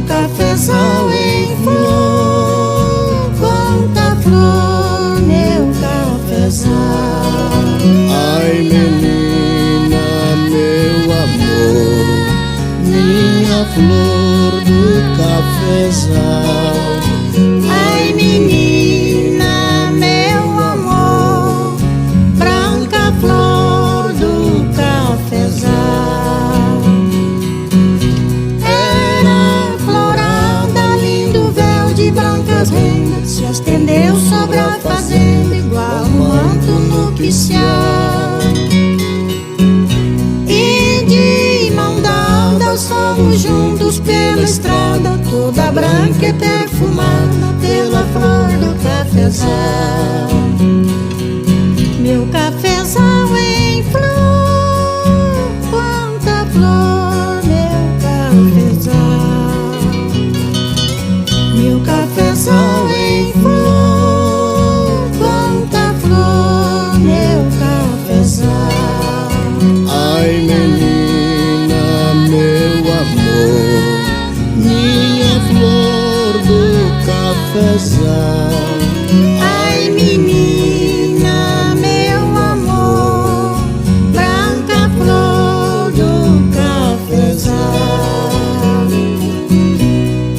meu cafezal em flor, quanta flor, meu cafezal. Ai, menina, meu amor, minha flor do cafezal. Ai, menina, meu amor, branca flor do cafezal. Era florada, lindo véu de brancas rendas, se estendeu sobre a fazenda igual um manto nupcial. E de mão dadas fomos juntos pela estrada, toda branca e perfumada pela flor do cafezal. Meu cafezal em flor, quanta flor, meu cafezal. Meu cafezal em flor, quanta flor, meu cafezal. Ai, menina, meu amor, minha flor do cafezal. Ai, menina, meu amor, branca flor do cafezal.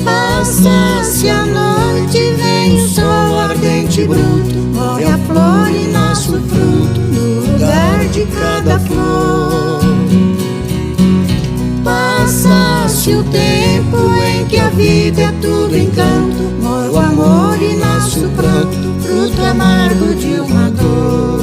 Passa-se a noite, vem o sol ardente e bruto, morre a flor e nasce o fruto no lugar de cada flor. Passa-se o tempo em que a vida é tudo encanto, morre o amor e nasce o pranto, fruto amargo de uma dor.